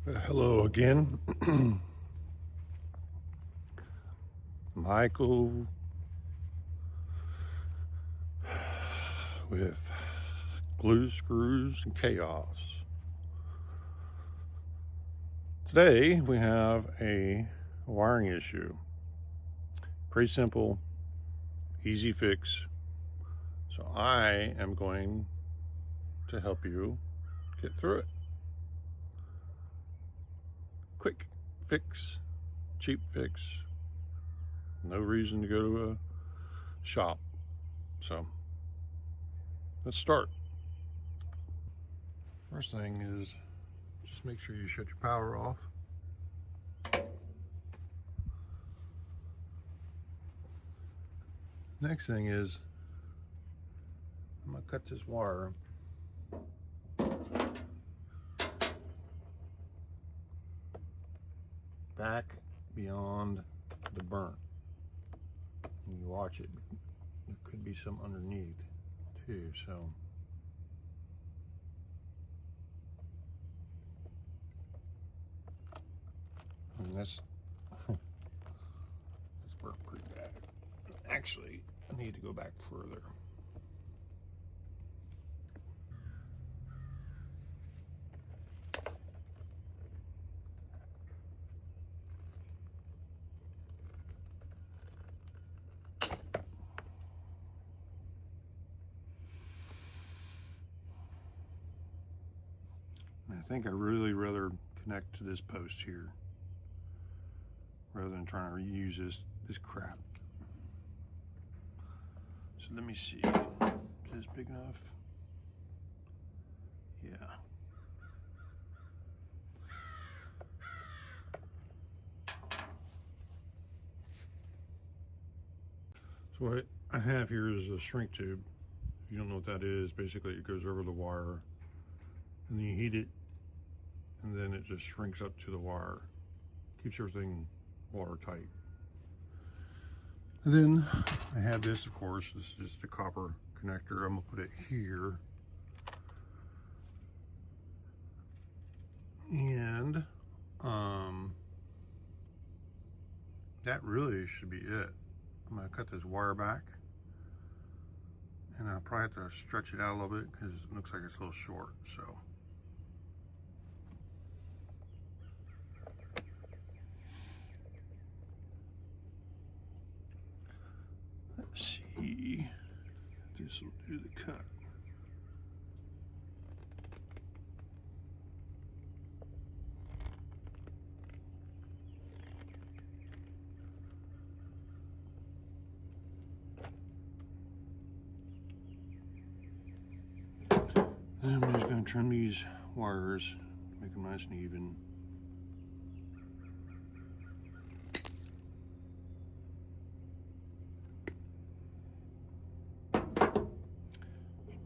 Hello again. Michael with glue, screws, and chaos. Today we have a wiring issue. Pretty simple, easy fix. So I am going to help you get through it. Quick fix, cheap fix. No reason to go to a shop. So let's start. First thing is just make sure you shut your power off. Next thing is I'm going to cut this wire back beyond the burnt. And you watch it, there could be some underneath too, so and that's burnt pretty bad. Actually, I need to go back further. I think I'd really rather connect to this post here rather than trying to reuse this crap. So let me see. Is this big enough? Yeah. So what I have here is a shrink tube. If you don't know what that is, basically it goes over the wire and then you heat it and then it just shrinks up to the wire. Keeps everything watertight. And then I have this, of course, this is just a copper connector. I'm gonna put it here. And that really should be it. I'm gonna cut this wire back and I'll probably have to stretch it out a little bit because it looks like it's a little short, so. Let's see, this will do the cut. And I'm just going to trim these wires, make them nice and even.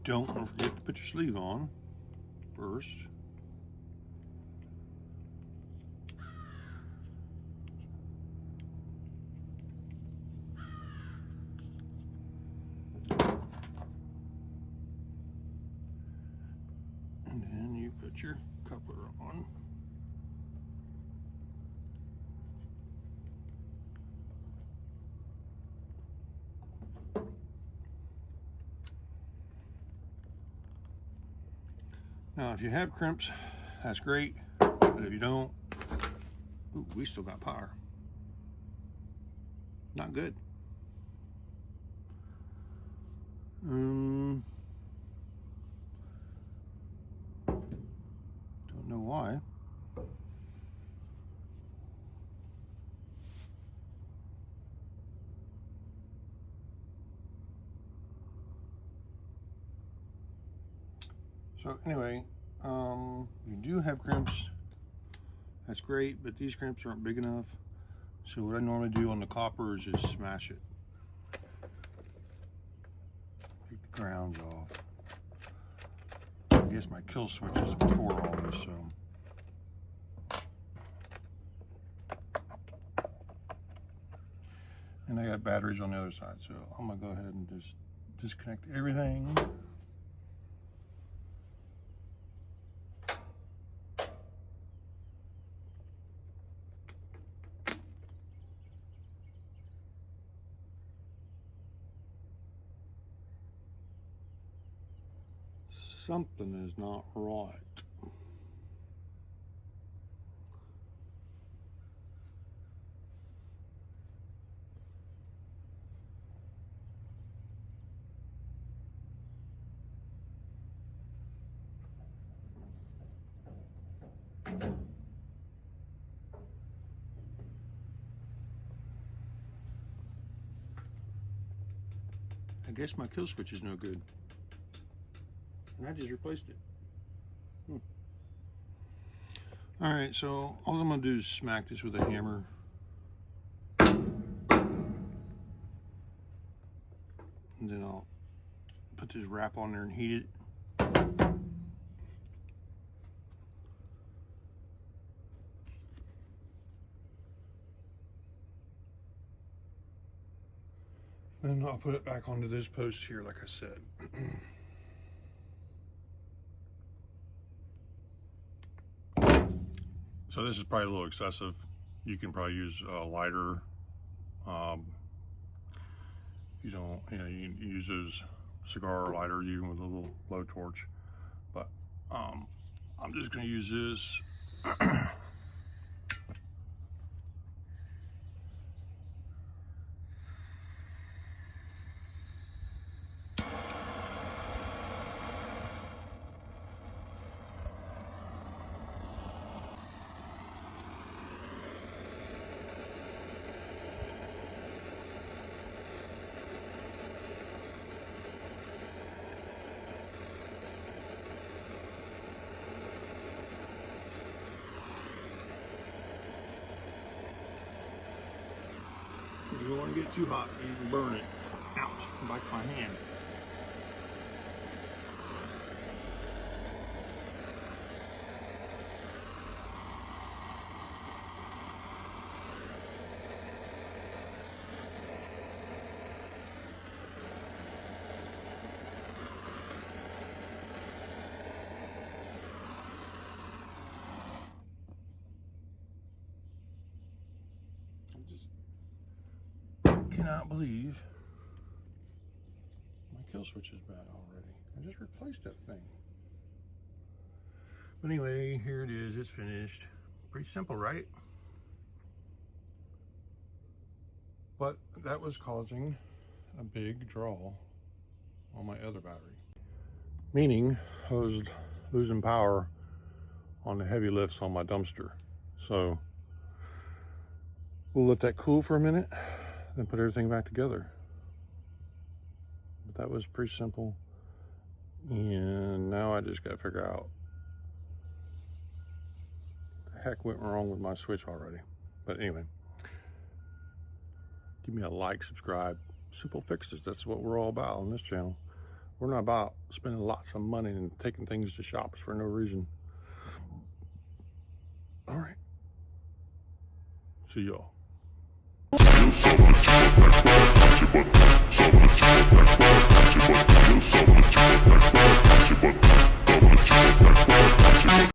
Don't forget to put your sleeve on first. And then you put your coupler on. Now, if you have crimps, that's great, but if you don't, ooh, we still got power. Not good. Don't know why. So anyway, you do have crimps. That's great, but these crimps aren't big enough. So what I normally do on the copper is just smash it. Take the grounds off. I guess my kill switch is before all this, so. And I got batteries on the other side, so I'm gonna go ahead and just disconnect everything. something is not right. I guess my kill switch is no good. And I just replaced it. Alright, so all I'm going to do is smack this with a hammer. And then I'll put this wrap on there and heat it. And I'll put it back onto this post here, like I said. So this is probably a little excessive. You can probably use a lighter. You don't, you can use those cigar lighters even with a little blowtorch. But I'm just going to use this. You don't want to get too hot, you can burn it. Ouch, it bites my hand. Cannot believe my kill switch is bad already. I just replaced that thing. But anyway, here it is. It's finished. Pretty simple, right? But that was causing a big draw on my other battery. Meaning I was losing power on the heavy lifts on my dumpster. So we'll let that cool for a minute. Then put everything back together. But that was pretty simple. And now I just got to figure out what the heck went wrong with my switch already. But anyway, give me a like, subscribe. Simple fixes. That's what we're all about on this channel. We're not about spending lots of money and taking things to shops for no reason. All right. See y'all. Feel so much, that's why I touch your butt. So much, that's why I touch your butt. Feel so much, that's why I touch your butt. So much, that's why I touch your butt.